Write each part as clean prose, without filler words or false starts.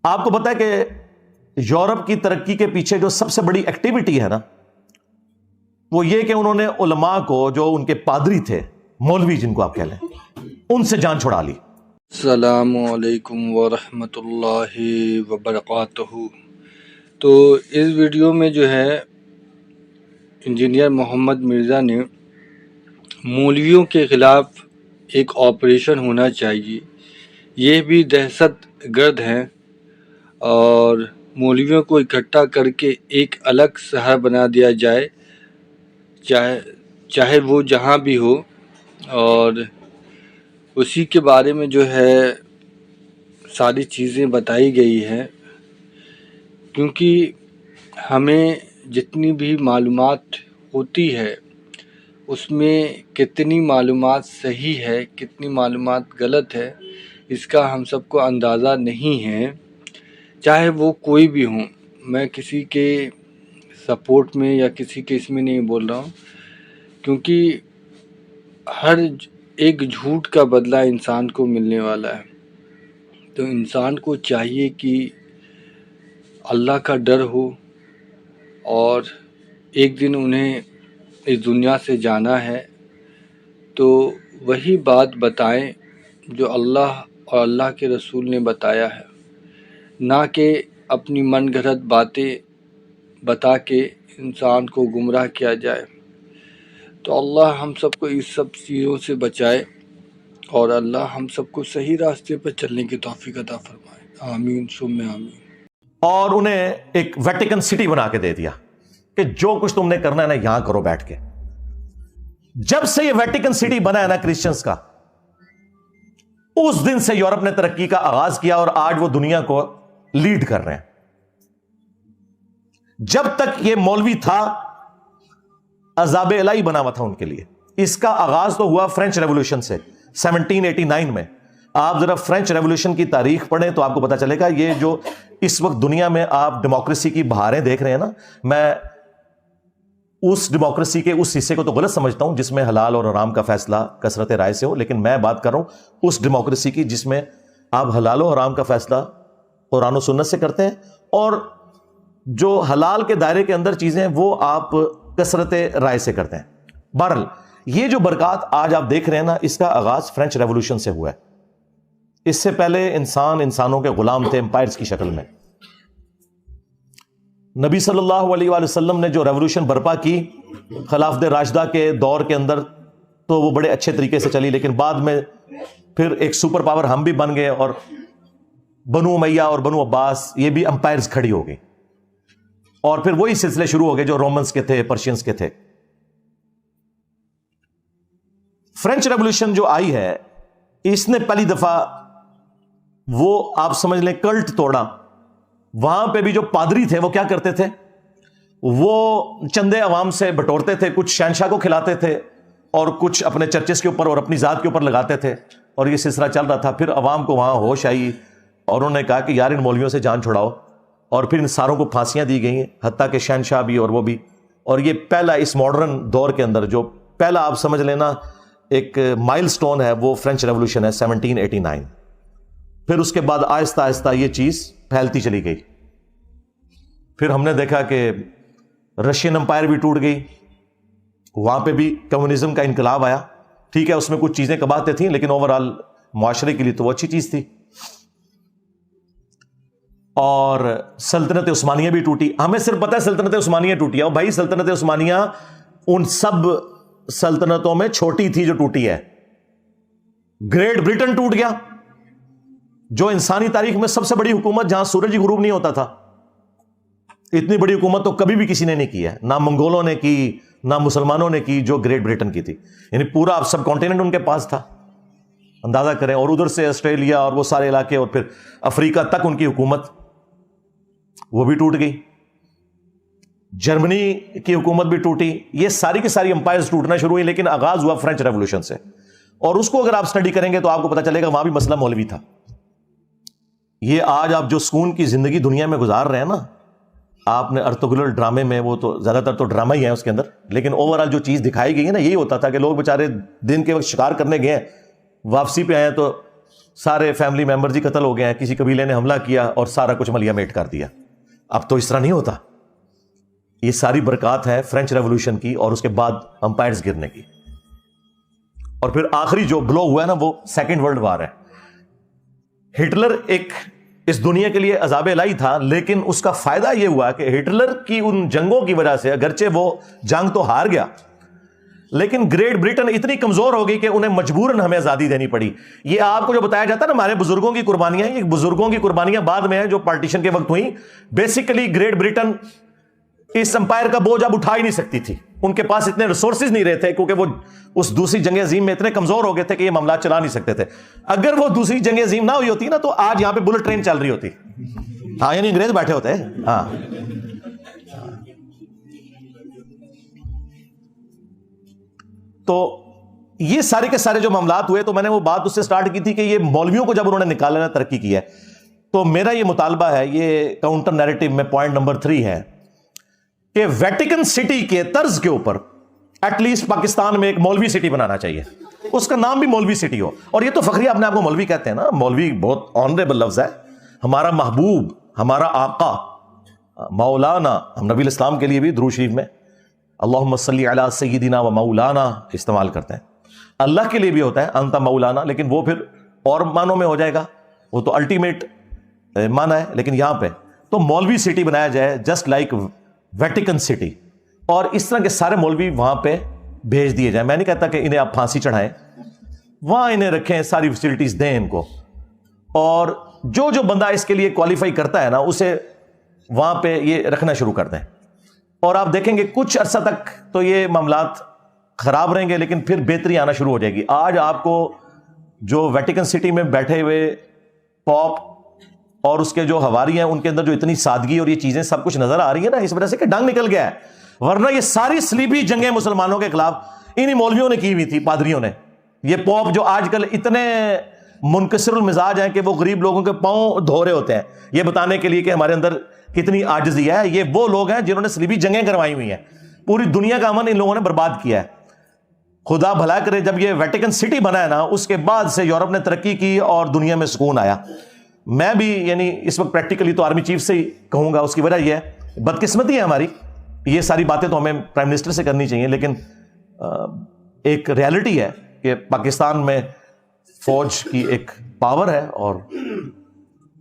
آپ کو پتا ہے کہ یورپ کی ترقی کے پیچھے جو سب سے بڑی ایکٹیویٹی ہے نا، وہ یہ کہ انہوں نے علماء کو، جو ان کے پادری تھے، مولوی جن کو آپ کہہ لیں، ان سے جان چھڑا لی۔ السلام علیکم ورحمۃ اللہ وبرکاتہ۔ تو اس ویڈیو میں جو ہے انجینئر محمد مرزا نے مولویوں کے خلاف ایک آپریشن ہونا چاہیے، یہ بھی دہشت گرد ہیں، اور مولویوں کو اکٹھا کر کے ایک الگ شہر بنا دیا جائے، چاہے وہ جہاں بھی ہو، اور اسی کے بارے میں جو ہے ساری چیزیں بتائی گئی ہیں، کیونکہ ہمیں جتنی بھی معلومات ہوتی ہے اس میں کتنی معلومات صحیح ہے، کتنی معلومات غلط ہے، اس کا ہم سب کو اندازہ نہیں ہے، چاہے وہ کوئی بھی ہوں۔ میں کسی کے سپورٹ میں یا کسی کے اس میں نہیں بول رہا ہوں، کیونکہ ہر ایک جھوٹ کا بدلہ انسان کو ملنے والا ہے۔ تو انسان کو چاہیے کہ اللہ کا ڈر ہو، اور ایک دن انہیں اس دنیا سے جانا ہے تو وہی بات بتائیں جو اللہ اور اللہ کے رسول نے بتایا ہے، نہ کہ اپنی من گھڑت باتیں بتا کے انسان کو گمراہ کیا جائے۔ تو اللہ ہم سب کو اس سب چیزوں سے بچائے، اور اللہ ہم سب کو صحیح راستے پر چلنے کی توفیق عطا فرمائے، آمین ثم آمین۔ اور انہیں ایک ویٹیکن سٹی بنا کے دے دیا کہ جو کچھ تم نے کرنا ہے نا، یہاں کرو بیٹھ کے۔ جب سے یہ ویٹیکن سٹی بنا ہے نا کرسچنز کا، اس دن سے یورپ نے ترقی کا آغاز کیا، اور آج وہ دنیا کو لیڈ کر رہے ہیں۔ جب تک یہ مولوی تھا، عذاب الہی بنا ہوا تھا ان کے لیے۔ اس کا آغاز تو ہوا فرینچ ریولوشن سے 1789 میں۔ آپ ذرا فرینچ ریولوشن کی تاریخ پڑھیں تو آپ کو پتا چلے گا، یہ جو اس وقت دنیا میں آپ ڈیموکریسی کی بہاریں دیکھ رہے ہیں نا، میں اس ڈیموکریسی کے اس حصے کو تو غلط سمجھتا ہوں جس میں حلال اور حرام کا فیصلہ کثرت رائے سے ہو، لیکن میں بات کر رہا ہوں اس ڈیموکریسی کی جس میں آپ حلال و حرام کا فیصلہ قرآن و سنت سے کرتے ہیں، اور جو حلال کے دائرے کے اندر چیزیں وہ آپ کثرت رائے سے کرتے ہیں۔ بہرحال یہ جو برکات آج آپ دیکھ رہے ہیں نا، اس کا آغاز فرینچ ریولوشن سے ہوا ہے۔ اس سے پہلے انسانوں کے غلام تھے، امپائرز کی شکل میں۔ نبی صلی اللہ علیہ وآلہ وسلم نے جو ریولوشن برپا کی خلافت راشدہ کے دور کے اندر، تو وہ بڑے اچھے طریقے سے چلی، لیکن بعد میں پھر ایک سپر پاور ہم بھی بن گئے، اور بنو امیہ اور بنو عباس یہ بھی امپائرز کھڑی ہو گئی، اور پھر وہی سلسلے شروع ہو گئے جو رومنز کے تھے، پرشینز کے تھے۔ فرینچ ریولوشن جو آئی ہے، اس نے پہلی دفعہ وہ آپ سمجھ لیں کلٹ توڑا۔ وہاں پہ بھی جو پادری تھے وہ کیا کرتے تھے، وہ چندے عوام سے بٹورتے تھے، کچھ شہنشاہ کو کھلاتے تھے اور کچھ اپنے چرچز کے اوپر اور اپنی ذات کے اوپر لگاتے تھے، اور یہ سلسلہ چل رہا تھا۔ پھر عوام کو وہاں ہوش آئی، اور انہوں نے کہا کہ یار ان مولویوں سے جان چھڑاؤ، اور پھر ان ساروں کو پھانسیاں دی گئیں، حتیٰ کہ شہنشاہ بھی اور وہ بھی۔ اور یہ پہلا اس ماڈرن دور کے اندر جو پہلا آپ سمجھ لینا ایک مائل سٹون ہے، وہ فرینچ ریولوشن ہے 1789۔ پھر اس کے بعد آہستہ آہستہ یہ چیز پھیلتی چلی گئی۔ پھر ہم نے دیکھا کہ رشین امپائر بھی ٹوٹ گئی، وہاں پہ بھی کمیونزم کا انقلاب آیا۔ ٹھیک ہے، اس میں کچھ چیزیں کباتے تھیں، لیکن اوورآل معاشرے کے لیے تو وہ اچھی چیز تھی۔ اور سلطنت عثمانیہ بھی ٹوٹی۔ ہمیں صرف پتہ ہے سلطنت عثمانیہ ٹوٹی ہے، اور بھائی سلطنت عثمانیہ ان سب سلطنتوں میں چھوٹی تھی جو ٹوٹی ہے۔ گریٹ برٹن ٹوٹ گیا، جو انسانی تاریخ میں سب سے بڑی حکومت، جہاں سورج ہی غروب نہیں ہوتا تھا۔ اتنی بڑی حکومت تو کبھی بھی کسی نے نہیں کی ہے، نہ منگولوں نے کی، نہ مسلمانوں نے کی، جو گریٹ برٹن کی تھی۔ یعنی پورا سب کانٹیننٹ ان کے پاس تھا، اندازہ کریں۔ اور ادھر سے آسٹریلیا اور وہ سارے علاقے، اور پھر افریقہ تک ان کی حکومت وہ بھی ٹوٹ گئی۔ جرمنی کی حکومت بھی ٹوٹی۔ یہ ساری کی ساری امپائرز ٹوٹنا شروع ہوئی، لیکن آغاز ہوا فرینچ ریولوشن سے۔ اور اس کو اگر آپ سٹڈی کریں گے تو آپ کو پتا چلے گا وہاں بھی مسئلہ مولوی تھا۔ یہ آج آپ جو سکون کی زندگی دنیا میں گزار رہے ہیں نا، آپ نے ارطغرل ڈرامے میں، وہ تو زیادہ تر تو ڈرامہ ہی ہے اس کے اندر، لیکن اوورآل جو چیز دکھائی گئی ہے نا، یہی ہوتا تھا کہ لوگ بیچارے دن کے وقت شکار کرنے گئے، واپسی پہ آئے تو سارے فیملی ممبرز ہی قتل ہو گئے ہیں, کسی قبیلے نے حملہ کیا اور سارا کچھ ملیا میٹ کر دیا. اب تو اس طرح نہیں ہوتا. یہ ساری برکات ہے فرینچ ریولوشن کی اور اس کے بعد امپائرز گرنے کی. اور پھر آخری جو بلو ہوا ہے نا وہ سیکنڈ ورلڈ وار ہے. ہٹلر ایک اس دنیا کے لیے عذاب الہی تھا, لیکن اس کا فائدہ یہ ہوا کہ ہٹلر کی ان جنگوں کی وجہ سے اگرچہ وہ جنگ تو ہار گیا, لیکن گریٹ برٹن اتنی کمزور ہو گئی کہ انہیں مجبوراً ہمیں آزادی دینی پڑی. یہ آپ کو جو بتایا جاتا ہے نا ہمارے بزرگوں کی قربانیاں, یہ بزرگوں کی قربانیاں بعد میں ہیں جو پارٹیشن کے وقت ہوئی. بیسیکلی گریٹ برٹن اس امپائر کا بوجھ اب اٹھا ہی نہیں سکتی تھی. ان کے پاس اتنے ریسورسز نہیں رہے تھے کیونکہ وہ اس دوسری جنگ عظیم میں اتنے کمزور ہو گئے تھے کہ یہ معاملات چلا نہیں سکتے تھے. اگر وہ دوسری جنگ عظیم نہ ہوئی ہوتی نا تو آج یہاں پہ بلٹ ٹرین چل رہی ہوتی. ہاں یعنی انگریز بیٹھے ہوتے ہیں. ہاں تو یہ سارے کے سارے جو معاملات ہوئے, تو میں نے وہ بات اس سے سٹارٹ کی تھی کہ یہ مولویوں کو جب انہوں نے نکالنا ترقی کی ہے, تو میرا یہ مطالبہ ہے, یہ کاؤنٹر نیریٹو میں پوائنٹ نمبر 3 ہے کہ ویٹیکن سٹی کے طرز کے اوپر ایٹ لیسٹ پاکستان میں ایک مولوی سٹی بنانا چاہیے, اس کا نام بھی مولوی سٹی ہو. اور یہ تو فخری اپنے آپ کو مولوی کہتے ہیں نا, مولوی بہت آنریبل لفظ ہے. ہمارا محبوب, ہمارا آقا مولانا, ہم نبی الاسلام کے لیے بھی درود شریف میں اللہم صلی علی سیدنا و مولانا استعمال کرتے ہیں. اللہ کے لیے بھی ہوتا ہے انت مولانا, لیکن وہ پھر اور معنوں میں ہو جائے گا, وہ تو الٹیمیٹ معنی ہے. لیکن یہاں پہ تو مولوی سٹی بنایا جائے جسٹ لائک ویٹیکن سٹی, اور اس طرح کے سارے مولوی وہاں پہ بھیج دیے جائیں. میں نہیں کہتا کہ انہیں آپ پھانسی چڑھائیں, وہاں انہیں رکھیں, ساری فیسلٹیز دیں ان کو, اور جو بندہ اس کے لیے کوالیفائی کرتا ہے نا اسے وہاں پہ یہ رکھنا شروع کر دیں. اور آپ دیکھیں گے کچھ عرصہ تک تو یہ معاملات خراب رہیں گے, لیکن پھر بہتری آنا شروع ہو جائے گی. آج آپ کو جو ویٹیکن سٹی میں بیٹھے ہوئے پاپ اور اس کے جو حواری ہیں ان کے اندر جو اتنی سادگی اور یہ چیزیں سب کچھ نظر آ رہی ہیں نا, اس وجہ سے کہ ڈنگ نکل گیا ہے. ورنہ یہ ساری سلیبی جنگیں مسلمانوں کے خلاف انہی مولویوں نے کی ہوئی تھی, پادریوں نے. یہ پوپ جو آج کل اتنے منکسر المزاج ہیں کہ وہ غریب لوگوں کے پاؤں دھو رہے ہوتے ہیں یہ بتانے کے لیے کہ ہمارے اندر کتنی عاجزی ہے, یہ وہ لوگ ہیں جنہوں نے سلیبی جنگیں کروائی ہوئی ہیں. پوری دنیا کا امن ان لوگوں نے برباد کیا ہے. خدا بھلا کرے جب یہ ویٹیکن سٹی بنا ہے نا, اس کے بعد سے یورپ نے ترقی کی اور دنیا میں سکون آیا. میں بھی یعنی اس وقت پریکٹیکلی تو آرمی چیف سے ہی کہوں گا, اس کی وجہ یہ ہے بدقسمتی ہے ہماری. یہ ساری باتیں تو ہمیں پرائم منسٹر سے کرنی چاہیے, لیکن ایک ریالٹی ہے کہ پاکستان میں فوج کی ایک پاور ہے, اور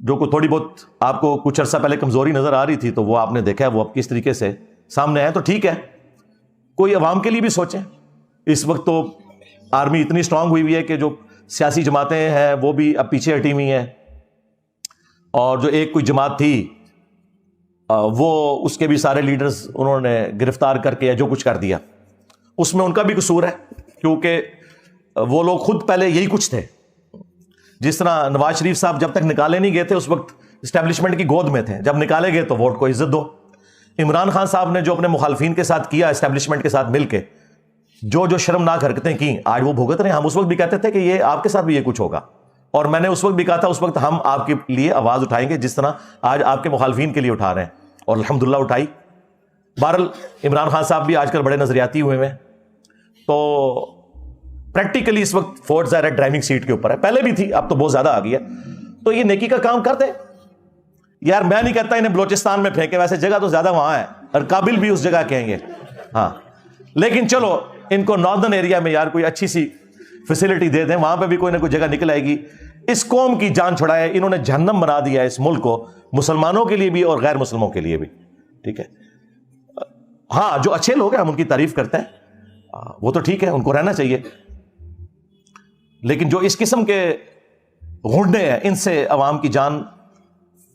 جو کو تھوڑی بہت آپ کو کچھ عرصہ پہلے کمزوری نظر آ رہی تھی تو وہ آپ نے دیکھا ہے وہ اب کس طریقے سے سامنے ہے. تو ٹھیک ہے, کوئی عوام کے لیے بھی سوچیں. اس وقت تو آرمی اتنی اسٹرانگ ہوئی ہوئی ہے کہ جو سیاسی جماعتیں ہیں وہ بھی اب پیچھے ہٹی ہوئی ہیں, اور جو ایک کوئی جماعت تھی وہ اس کے بھی سارے لیڈرز انہوں نے گرفتار کر کے یا جو کچھ کر دیا. اس میں ان کا بھی قصور ہے, کیونکہ وہ لوگ خود پہلے یہی کچھ تھے. جس طرح نواز شریف صاحب جب تک نکالے نہیں گئے تھے اس وقت اسٹیبلشمنٹ کی گود میں تھے, جب نکالے گئے تو ووٹ کو عزت دو. عمران خان صاحب نے جو اپنے مخالفین کے ساتھ کیا اسٹیبلشمنٹ کے ساتھ مل کے, جو شرمناک حرکتیں کی, آج وہ بھگت رہے ہیں. ہم اس وقت بھی کہتے تھے کہ یہ آپ کے ساتھ بھی یہ کچھ ہوگا, اور میں نے اس وقت بھی کہا تھا اس وقت ہم آپ کے لیے آواز اٹھائیں گے جس طرح آج آپ کے مخالفین کے لیے اٹھا رہے ہیں, اور الحمدللہ اٹھائی. بہرحال عمران خان صاحب بھی آج کل بڑے نظریاتی ہوئے ہیں. تو پریکٹیکلی اس وقت فوج ظاہر ہے ڈرائیونگ سیٹ کے اوپر ہے, پہلے بھی تھی اب تو بہت زیادہ آ گئی ہے. تو یہ نیکی کا کام کر دیں یار. میں نہیں کہتا انہیں بلوچستان میں پھینکے, ویسے جگہ تو زیادہ وہاں ہے, اور قابل بھی اس جگہ کہیں گے ہاں, لیکن چلو ان کو ناردرن ایریا میں یار کوئی اچھی سی فیسلٹی دے دیں, وہاں پہ بھی کوئی نہ کوئی جگہ نکل آئے گی. اس قوم کی جان چھڑائے, انہوں نے جہنم بنا دیا ہے اس ملک کو, مسلمانوں کے لیے بھی اور غیر مسلموں کے لیے بھی. ٹھیک ہے, ہاں جو اچھے لوگ ہیں ہم ان کی تعریف کرتے ہیں, وہ تو ٹھیک ہے, ان کو رہنا چاہیے. لیکن جو اس قسم کے غنڈے ہیں ان سے عوام کی جان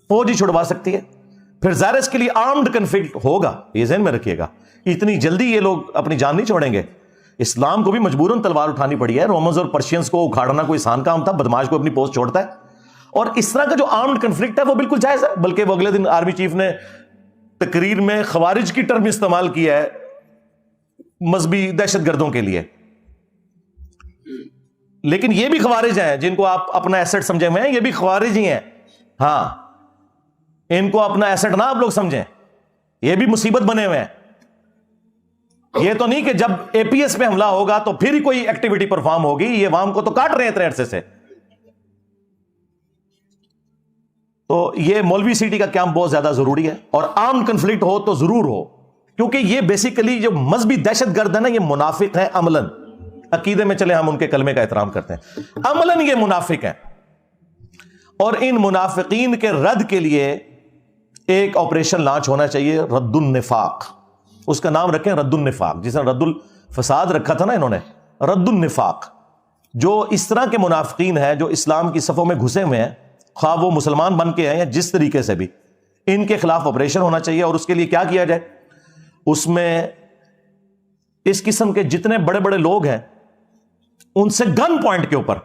فوج ہی چھڑوا سکتی ہے. پھر ظاہر اس کے لیے آرمڈ کنفلکٹ ہوگا, یہ ذہن میں رکھیے گا. اتنی جلدی یہ لوگ اپنی جان نہیں چھوڑیں گے. اسلام کو بھی مجبوراً تلوار اٹھانی پڑی ہے. رومنز اور پرشینز کو اکھاڑنا کوئی آسان کام تھا, بدماش کو اپنی پوسٹ چھوڑتا ہے. اور اس طرح کا جو آرمڈ کنفلکٹ ہے وہ بالکل جائز ہے. بلکہ وہ اگلے دن آرمی چیف نے تقریر میں خوارج کی ٹرم استعمال کیا ہے مذہبی دہشت گردوں کے لیے. لیکن یہ بھی خوارج ہیں جن کو آپ اپنا ایسٹ سمجھے ہوئے ہیں, یہ بھی خوارج ہی ہیں. ہاں, ان کو اپنا ایسٹ نہ آپ لوگ سمجھیں, یہ بھی مصیبت بنے ہوئے ہیں. یہ تو نہیں کہ جب اے پی ایس پہ حملہ ہوگا تو پھر ہی کوئی ایکٹیویٹی پرفارم ہوگی. یہ عوام کو تو کاٹ رہے ہیں اتنے عرصے سے. تو یہ مولوی سٹی کا کیمپ بہت زیادہ ضروری ہے، اور عام کنفلکٹ ہو تو ضرور ہو، کیونکہ یہ بیسیکلی جو مذہبی دہشت گرد ہے نا، یہ منافق ہیں عملاً. عقیدے میں چلے ہم ان کے کلمے کا احترام کرتے ہیں، عملاً یہ منافق ہیں. اور ان منافقین کے رد کے لیے ایک آپریشن لانچ ہونا چاہیے، رد النفاق. اس کا نام رکھیں رد النفاق، جس نے رد الفساد رکھا تھا نا انہوں نے، رد النفاق. جو اس طرح کے منافقین ہیں جو اسلام کی صفوں میں گھسے ہوئے ہیں، خواہ وہ مسلمان بن کے ہیں یا جس طریقے سے بھی، ان کے خلاف آپریشن ہونا چاہیے. اور اس کے لیے کیا کیا جائے؟ اس میں اس قسم کے جتنے بڑے بڑے لوگ ہیں ان سے گن پوائنٹ کے اوپر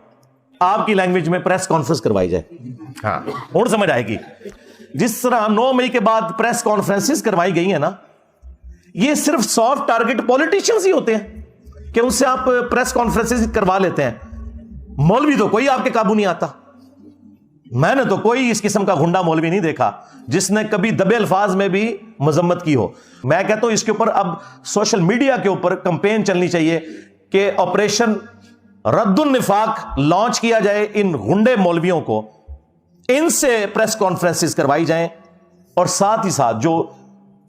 آپ کی لینگویج میں پریس کانفرنس کروائی جائے. ہاں اور سمجھ آئے گی. جس طرح 9 مئی کے بعد پریس کانفرنسز کروائی گئی ہیں نا، یہ صرف سافٹ ٹارگٹ پولیٹیشنز ہی ہوتے ہیں کہ ان سے آپ پریس کانفرنسز کروا لیتے ہیں. مولوی تو کوئی آپ کے قابو نہیں آتا. میں نے تو کوئی اس قسم کا گنڈا مولوی نہیں دیکھا جس نے کبھی دبے الفاظ میں بھی مذمت کی ہو. میں کہتا ہوں اس کے اوپر اب سوشل میڈیا کے اوپر کمپین چلنی چاہیے کہ آپریشن رد النفاق لانچ کیا جائے. ان گنڈے مولویوں کو ان سے پریس کانفرنسز کروائی جائیں، اور ساتھ ہی ساتھ جو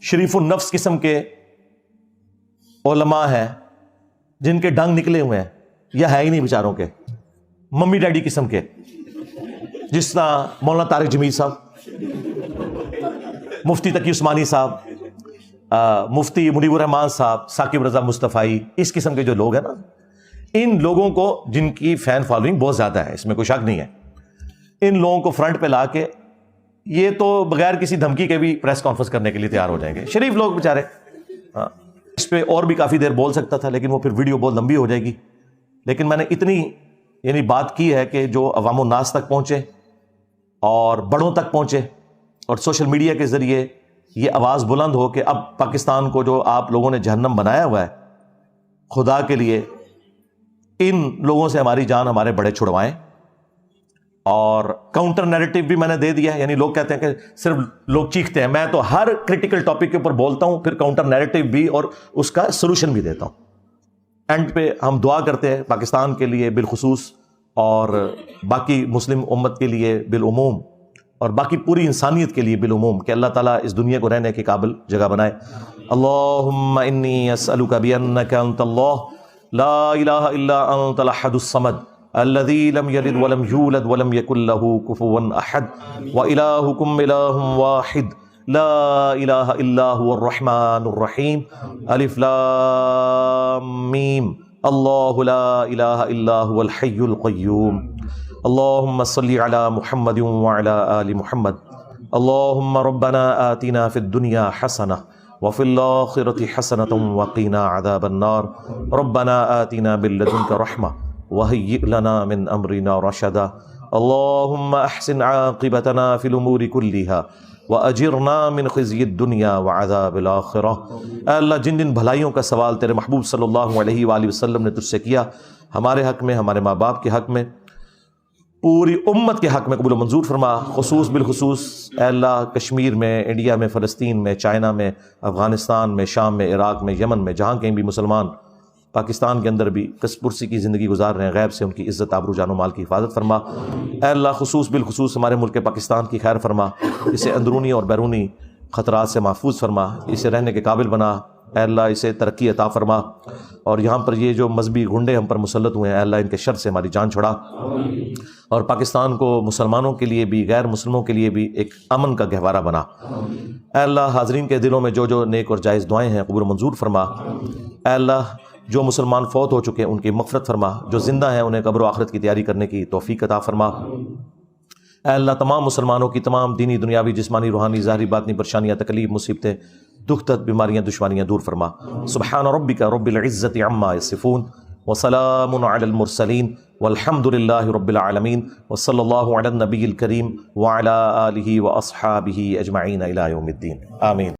شریف النفس قسم کے علماء ہیں جن کے ڈنگ نکلے ہوئے ہیں یا ہے ہی نہیں بیچاروں کے، ممی ڈیڈی قسم کے، جس طرح مولانا طارق جمیل صاحب، مفتی تقی عثمانی صاحب، مفتی منیب الرحمان صاحب، ثاقب رضا مصطفی، اس قسم کے جو لوگ ہیں نا، ان لوگوں کو جن کی فین فالوئنگ بہت زیادہ ہے، اس میں کوئی شک نہیں ہے، ان لوگوں کو فرنٹ پہ لا کے یہ تو بغیر کسی دھمکی کے بھی پریس کانفرنس کرنے کے لیے تیار ہو جائیں گے. شریف لوگ بیچارے. ہاں اس پہ اور بھی کافی دیر بول سکتا تھا لیکن وہ پھر ویڈیو بہت لمبی ہو جائے گی. لیکن میں نے اتنی بات کی ہے کہ جو عوام الناس تک پہنچے اور بڑوں تک پہنچے، اور سوشل میڈیا کے ذریعے یہ آواز بلند ہو کہ اب پاکستان کو جو آپ لوگوں نے جہنم بنایا ہوا ہے، خدا کے لیے ان لوگوں سے ہماری جان ہمارے بڑے چھڑوائیں. اور کاؤنٹر نیریٹو بھی میں نے دے دیا ہے. یعنی لوگ کہتے ہیں کہ صرف لوگ چیختے ہیں، میں تو ہر کریٹیکل ٹاپک کے اوپر بولتا ہوں، پھر کاؤنٹر نیریٹو بھی اور اس کا سولوشن بھی دیتا ہوں. اینڈ پہ ہم دعا کرتے ہیں پاکستان کے لیے بالخصوص، اور باقی مسلم امت کے لیے بالعموم، اور باقی پوری انسانیت کے لیے بالعموم، کہ اللہ تعالیٰ اس دنیا کو رہنے کے قابل جگہ بنائے. اللہم انی اسألک بانک انت اللہ لا الہ الا انت الاحد الصمد الذي لم يلد ولم يولد ولم يكن له كفوا احد والهكم اله واحد لا اله الا هو الرحمن الرحيم الف لام ميم الله لا اله الا هو الحي القيوم اللهم صل على محمد وعلى ال محمد اللهم ربنا آتنا في الدنيا حسنة وفي الآخرة حسنة وقنا عذاب النار ربنا آتنا من لدنك رحمة وهيئ لنا من امرنا رشدا اللهم احسن عاقبتنا في الامور كلها واجرنا من خزي الدنيا وعذاب الاخره. اے اللہ، جن جن بھلائیوں کا سوال تیرے محبوب صلی اللہ علیہ وآلہ وسلم نے تجھ سے کیا، ہمارے حق میں، ہمارے ماں باپ کے حق میں، پوری امت کے حق میں قبول و منظور فرما. خصوص بالخصوص اے اللہ کشمیر میں، انڈیا میں، فلسطین میں، چائنا میں، افغانستان میں، شام میں، عراق میں، یمن میں، جہاں کہیں بھی مسلمان پاکستان کے اندر بھی کس پرسی کی زندگی گزار رہے ہیں، غیب سے ان کی عزت، آبرو، جان و مال کی حفاظت فرما. اے اللہ خصوص بالخصوص ہمارے ملک پاکستان کی خیر فرما، اسے اندرونی اور بیرونی خطرات سے محفوظ فرما، اسے رہنے کے قابل بنا. اے اللہ اسے ترقی عطا فرما، اور یہاں پر یہ جو مذہبی گنڈے ہم پر مسلط ہوئے ہیں، اے اللہ ان کے شر سے ہماری جان چھڑا، اور پاکستان کو مسلمانوں کے لیے بھی، غیر مسلموں کے لیے بھی ایک امن کا گہوارہ بنا. اے اللہ حاضرین کے دلوں میں جو جو نیک اور جائز دعائیں ہیں قبول و منظور فرما. اے اللہ جو مسلمان فوت ہو چکے ہیں ان کی مغفرت فرما، جو زندہ ہیں انہیں قبر و آخرت کی تیاری کرنے کی توفیق عطا فرما. اے اللہ تمام مسلمانوں کی تمام دینی، دنیاوی، جسمانی، روحانی، ظاہری، باطنی پریشانیاں، تکلیف، مصیبتیں، دکھ درد، بیماریاں، دشواریاں دور فرما. سبحان ربک رب العزت عما یصفون وسلام علی المرسلین والحمد للہ رب العالمین وصلی اللہ علی النبی الکریم وعلی آلہ واصحابہ اجمعین الی یوم الدین. آمین.